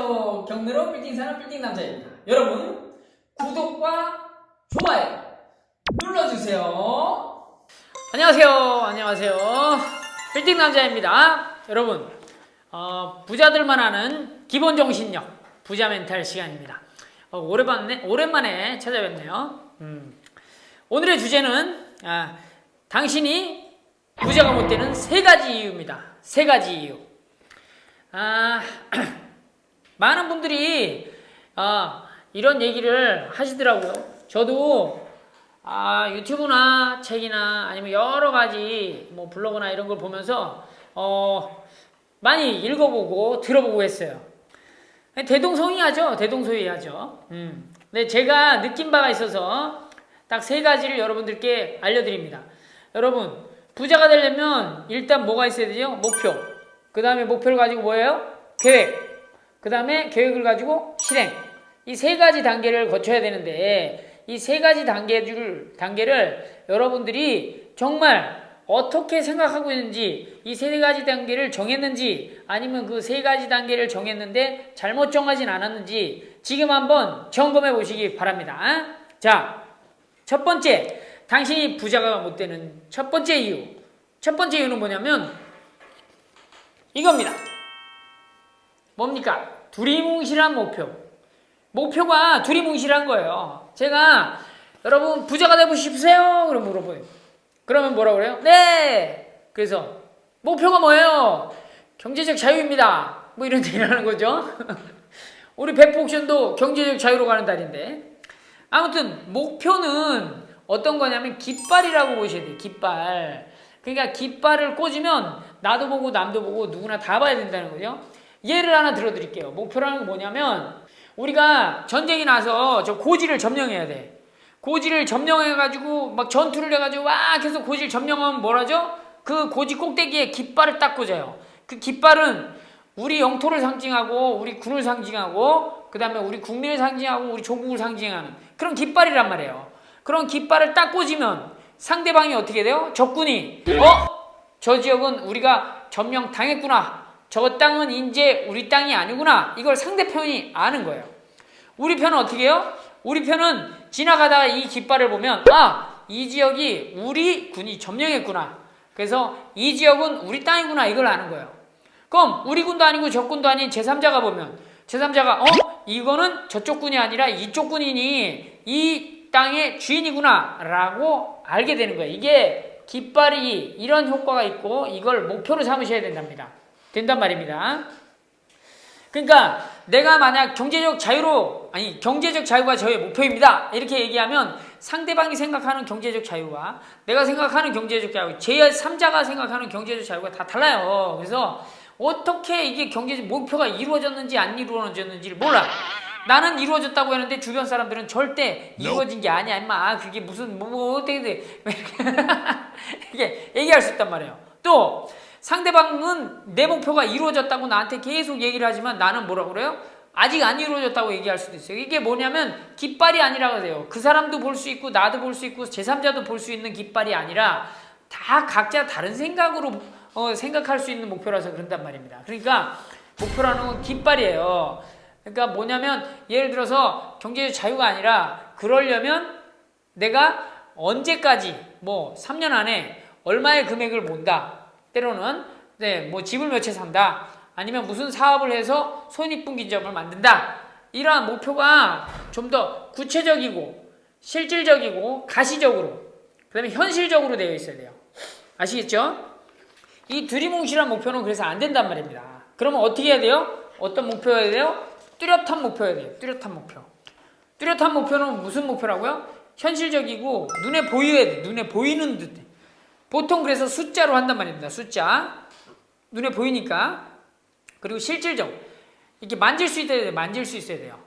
안녕하세요. 경매로 빌딩 사는 빌딩 남자입니다. 여러분 구독과 좋아요 눌러주세요. 안녕하세요. 빌딩 남자입니다. 여러분 부자들만 아는 기본 정신력 부자 멘탈 시간입니다. 오랜만에 찾아뵙네요. 오늘의 주제는 당신이 부자가 못 되는 세 가지 이유입니다. 세 가지 이유. 많은 분들이 이런 얘기를 하시더라고요. 저도 유튜브나 책이나 아니면 여러 가지 뭐 블로그나 이런 걸 보면서 많이 읽어보고 들어보고 했어요. 대동소이하죠. 근데 제가 느낀 바가 있어서 딱 세 가지를 여러분들께 알려드립니다. 여러분 부자가 되려면 일단 뭐가 있어야 되죠? 목표. 그 다음에 목표를 가지고 뭐예요? 계획. 그 다음에 계획을 가지고 실행. 이 세 가지 단계를 거쳐야 되는데 이 세 가지 단계를 여러분들이 정말 어떻게 생각하고 있는지, 이 세 가지 단계를 정했는지, 아니면 그 세 가지 단계를 정했는데 잘못 정하진 않았는지 지금 한번 점검해 보시기 바랍니다. 자, 첫 번째, 당신이 부자가 못 되는 첫 번째 이유. 첫 번째 이유는 뭐냐면 이겁니다. 뭡니까? 두리뭉실한 목표. 목표가 두리뭉실한 거예요. 제가 여러분 부자가 되고 싶으세요? 그럼 물어봐요. 그러면 뭐라고 그래요? 네! 그래서 목표가 뭐예요? 경제적 자유입니다. 뭐 이런 얘기를 하는 거죠. 우리 베프옥션도 경제적 자유로 가는 달인데, 아무튼 목표는 어떤 거냐면 깃발이라고 보셔야 돼요. 깃발. 그러니까 깃발을 꽂으면 나도 보고 남도 보고 누구나 다 봐야 된다는 거죠. 예를 하나 들어드릴게요. 목표라는 게 뭐냐면 우리가 전쟁이 나서 저 고지를 점령해야 돼. 고지를 점령해가지고 막 전투를 해가지고 와 계속 고지를 점령하면 뭐라죠? 그 고지 꼭대기에 깃발을 딱 꽂아요. 그 깃발은 우리 영토를 상징하고 우리 군을 상징하고 그 다음에 우리 국민을 상징하고 우리 조국을 상징하는 그런 깃발이란 말이에요. 그런 깃발을 딱 꽂으면 상대방이 어떻게 돼요? 적군이 저 지역은 우리가 점령 당했구나. 저 땅은 이제 우리 땅이 아니구나. 이걸 상대편이 아는 거예요. 우리 편은 어떻게 해요? 우리 편은 지나가다가 이 깃발을 보면 이 지역이 우리 군이 점령했구나. 그래서 이 지역은 우리 땅이구나. 이걸 아는 거예요. 그럼 우리 군도 아니고 저 군도 아닌 제3자가 보면 제3자가 이거는 저쪽 군이 아니라 이쪽 군이니 이 땅의 주인이구나 라고 알게 되는 거예요. 이게 깃발이 이런 효과가 있고 이걸 목표로 삼으셔야 된단 말입니다. 그러니까 내가 만약 경제적 자유가 저의 목표입니다 이렇게 얘기하면 상대방이 생각하는 경제적 자유와 내가 생각하는 경제적 자유, 제3자가 생각하는 경제적 자유가 다 달라요. 그래서 어떻게 이게 경제적 목표가 이루어졌는지 안 이루어졌는지를 몰라. 나는 이루어졌다고 했는데 주변 사람들은 절대 이루어진 게 아니야 임마. 그게 무슨 어떻게 돼 이렇게 얘기할 수 있단 말이에요. 또 상대방은 내 목표가 이루어졌다고 나한테 계속 얘기를 하지만 나는 뭐라고 그래요? 아직 안 이루어졌다고 얘기할 수도 있어요. 이게 뭐냐면 깃발이 아니라고 해요. 그 사람도 볼 수 있고 나도 볼 수 있고 제3자도 볼 수 있는 깃발이 아니라 다 각자 다른 생각으로 생각할 수 있는 목표라서 그런단 말입니다. 그러니까 목표라는 건 깃발이에요. 그러니까 뭐냐면 예를 들어서 경제적 자유가 아니라 그러려면 내가 언제까지 뭐 3년 안에 얼마의 금액을 모은다. 때로는 뭐 집을 몇 채 산다. 아니면 무슨 사업을 해서 손익분기점을 만든다. 이러한 목표가 좀 더 구체적이고 실질적이고 가시적으로 그 다음에 현실적으로 되어 있어야 돼요. 아시겠죠? 이 두리뭉실한 목표는 그래서 안 된단 말입니다. 그러면 어떻게 해야 돼요? 어떤 목표여야 돼요? 뚜렷한 목표여야 돼요. 뚜렷한 목표. 뚜렷한 목표는 무슨 목표라고요? 현실적이고 눈에 보여야 돼. 눈에 보이는 듯. 보통 그래서 숫자로 한단 말입니다. 숫자. 눈에 보이니까. 그리고 실질적. 이렇게 만질 수 있어야 돼요.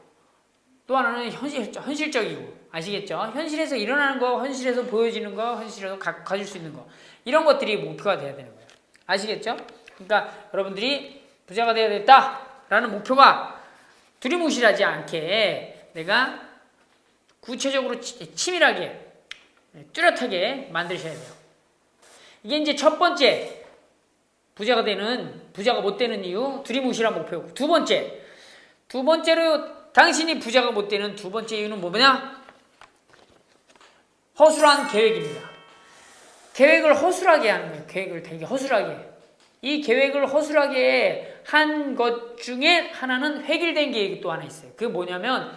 또 하나는 현실적이고. 아시겠죠? 현실에서 일어나는 거, 현실에서 보여지는 거, 현실에서 가질 수 있는 거. 이런 것들이 목표가 돼야 되는 거예요. 아시겠죠? 그러니까 여러분들이 부자가 되어야 되겠다라는 목표가 두리뭉실하지 않게 내가 구체적으로 치밀하게 뚜렷하게 만드셔야 돼요. 이게 이제 첫 번째 부자가 못 되는 이유 두리뭉실한 목표고, 두 번째 두 번째로 당신이 부자가 못 되는 두 번째 이유는 뭐냐? 허술한 계획입니다. 계획을 허술하게 하는 거예요. 계획을 되게 허술하게. 이 계획을 허술하게 한 것 중에 하나는 획일된 계획이 또 하나 있어요. 그게 뭐냐면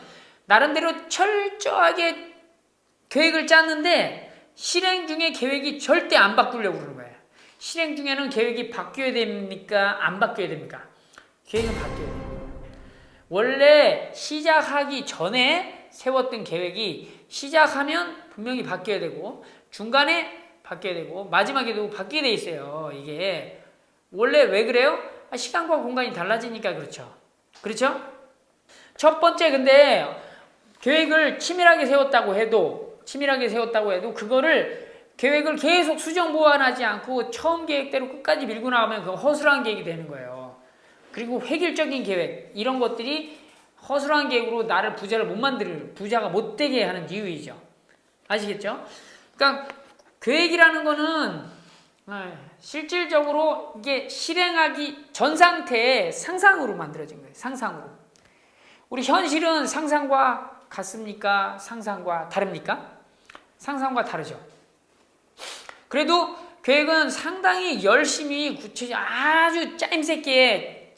나름대로 철저하게 계획을 짰는데 실행 중에 계획이 절대 안 바꾸려고 그러는 거예요. 실행 중에는 계획이 바뀌어야 됩니까? 안 바뀌어야 됩니까? 계획은 바뀌어야 돼요. 원래 시작하기 전에 세웠던 계획이 시작하면 분명히 바뀌어야 되고 중간에 바뀌어야 되고 마지막에도 바뀌게 돼 있어요. 이게 원래 왜 그래요? 시간과 공간이 달라지니까 그렇죠. 그렇죠? 첫 번째 근데 계획을 치밀하게 세웠다고 해도 그거를 계획을 계속 수정 보완하지 않고 처음 계획대로 끝까지 밀고 나가면 그건 허술한 계획이 되는 거예요. 그리고 획일적인 계획 이런 것들이 허술한 계획으로 나를 부자가 못 되게 하는 이유이죠. 아시겠죠? 그러니까 계획이라는 거는 실질적으로 이게 실행하기 전 상태의 상상으로 만들어진 거예요. 상상으로. 우리 현실은 상상과 같습니까? 상상과 다릅니까? 상상과 다르죠. 그래도 계획은 상당히 열심히 아주 짜임새게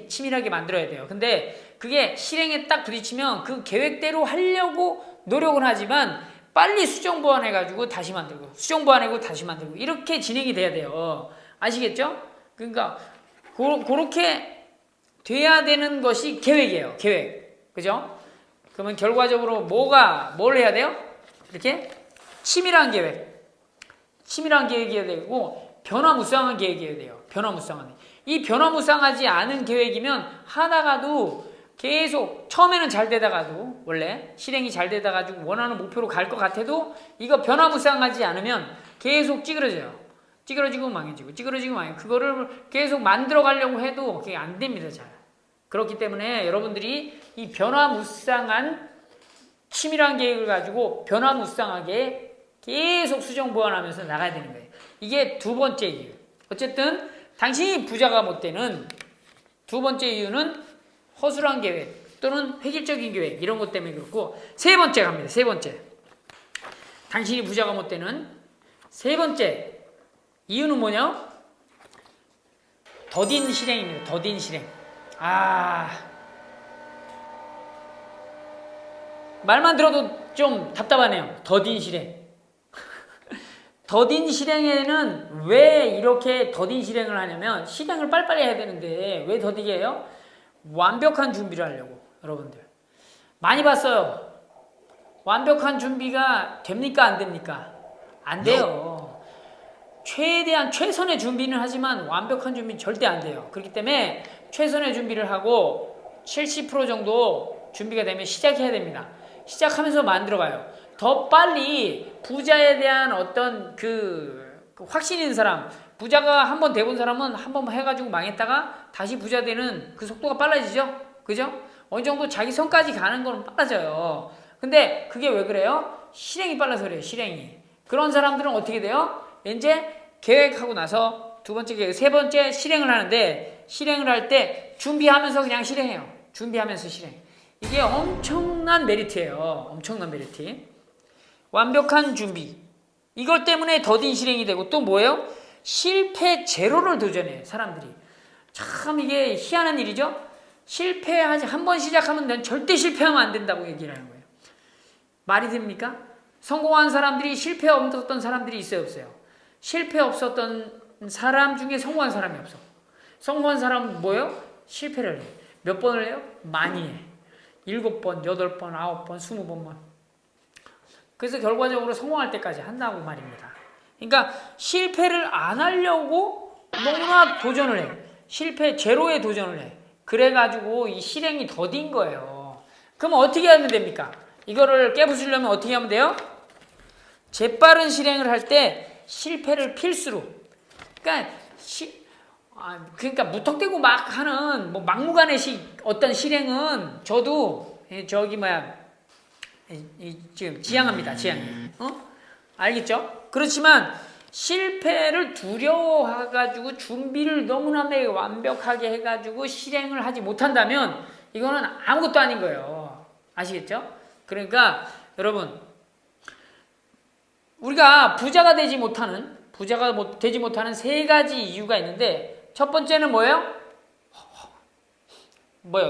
치밀하게 만들어야 돼요. 근데 그게 실행에 딱 부딪히면 그 계획대로 하려고 노력은 하지만 빨리 수정 보완해가지고 다시 만들고 수정 보완하고 다시 만들고 이렇게 진행이 돼야 돼요. 아시겠죠? 그러니까 그렇게 돼야 되는 것이 계획이에요. 계획. 그죠? 그러면 결과적으로 뭘 해야 돼요? 이렇게 치밀한 계획이어야 되고 변화무쌍한 계획이어야 돼요. 이 변화무쌍하지 않은 계획이면 하다가도 계속 처음에는 잘 되다가도 원래 실행이 잘 되다가지고 원하는 목표로 갈 것 같아도 이거 변화무쌍하지 않으면 계속 찌그러지고 망해지고 그거를 계속 만들어 가려고 해도 그게 안 됩니다. 잘. 그렇기 때문에 여러분들이 이 변화무쌍한 치밀한 계획을 가지고 변화무쌍하게 계속 수정 보완하면서 나가야 되는 거예요. 이게 두 번째 이유. 어쨌든 당신이 부자가 못 되는 두 번째 이유는 허술한 계획 또는 획일적인 계획 이런 것 때문에 그렇고 세 번째 갑니다. 세 번째. 당신이 부자가 못 되는 세 번째 이유는 뭐냐? 더딘 실행입니다. 더딘 실행. 말만 들어도 좀 답답하네요. 더딘 실행. 더딘 실행에는 왜 이렇게 더딘 실행을 하냐면 실행을 빨리빨리 해야 되는데 왜 더디게 해요? 완벽한 준비를 하려고. 여러분들 많이 봤어요. 완벽한 준비가 됩니까? 안 됩니까? 안 돼요. 최선의 준비는 하지만 완벽한 준비는 절대 안 돼요. 그렇기 때문에 최선의 준비를 하고 70% 정도 준비가 되면 시작해야 됩니다. 시작하면서 만들어가요. 더 빨리 부자에 대한 어떤 그 확신 있는 사람, 부자가 한번 돼본 사람은 한 번 해가지고 망했다가 다시 부자 되는 그 속도가 빨라지죠? 그죠? 어느 정도 자기 선까지 가는 거는 빨라져요. 근데 그게 왜 그래요? 실행이 빨라서 그래요. 실행이. 그런 사람들은 어떻게 돼요? 이제 계획하고 나서 두 번째 계획, 세 번째 실행을 하는데 실행을 할 때 준비하면서 그냥 실행해요. 준비하면서 실행. 이게 엄청난 메리트예요. 엄청난 메리트. 완벽한 준비. 이것 때문에 더딘 실행이 되고 또 뭐예요? 실패 제로를 도전해요. 사람들이. 참 이게 희한한 일이죠? 실패하지 한 번 시작하면 난 절대 실패하면 안 된다고 얘기를 하는 거예요. 말이 됩니까? 성공한 사람들이 실패 없었던 사람들이 있어요, 없어요? 실패 없었던 사람 중에 성공한 사람이 없어. 성공한 사람은 뭐예요? 실패를 해. 몇 번을 해요? 많이 해. 7번, 8번, 9번, 20번만. 그래서 결과적으로 성공할 때까지 한다고 말입니다. 그러니까 실패를 안 하려고 너무나 도전을 해. 실패 제로에 도전을 해. 그래가지고 이 실행이 더딘 거예요. 그럼 어떻게 하면 됩니까? 이거를 깨부수려면 어떻게 하면 돼요? 재빠른 실행을 할 때 실패를 필수로. 그러니까 무턱대고 막 하는 뭐 막무가내식 어떤 실행은 저도 지금 지향합니다. 알겠죠? 그렇지만 실패를 두려워해가지고 준비를 너무나 완벽하게 해가지고 실행을 하지 못한다면 이거는 아무것도 아닌 거예요. 아시겠죠? 그러니까 여러분 우리가 부자가 되지 못하는 세 가지 이유가 있는데 첫 번째는 뭐예요?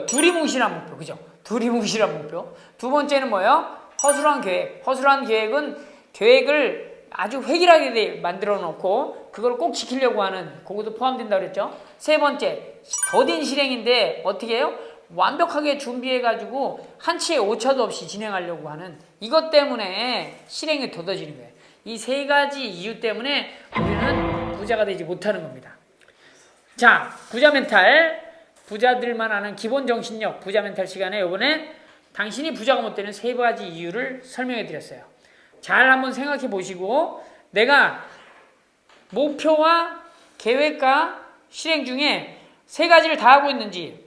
두리뭉실한 목표. 그죠? 두리뭉실한 목표. 두 번째는 뭐예요? 허술한 계획. 허술한 계획은 계획을 아주 획일하게 만들어 놓고 그걸 꼭 지키려고 하는 그것도 포함된다 그랬죠? 세 번째, 더딘 실행인데 어떻게 해요? 완벽하게 준비해가지고 한치의 오차도 없이 진행하려고 하는 이것 때문에 실행이 더뎌지는 거예요. 이 세 가지 이유 때문에 우리는 부자가 되지 못하는 겁니다. 자, 부자 멘탈. 부자들만 아는 기본 정신력 부자 멘탈 시간에 이번에 당신이 부자가 못 되는 세 가지 이유를 설명해 드렸어요. 잘 한번 생각해 보시고 내가 목표와 계획과 실행 중에 세 가지를 다 하고 있는지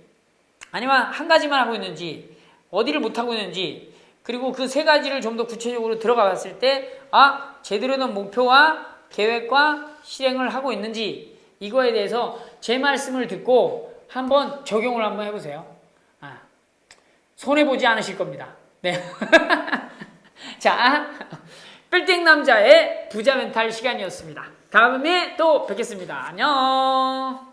아니면 한 가지만 하고 있는지 어디를 못 하고 있는지 그리고 그 세 가지를 좀 더 구체적으로 들어가 봤을 때 제대로 된 목표와 계획과 실행을 하고 있는지 이거에 대해서 제 말씀을 듣고 한번 적용을 한번 해보세요. 손해보지 않으실 겁니다. 네. 자, 빌딩 남자의 부자 멘탈 시간이었습니다. 다음에 또 뵙겠습니다. 안녕.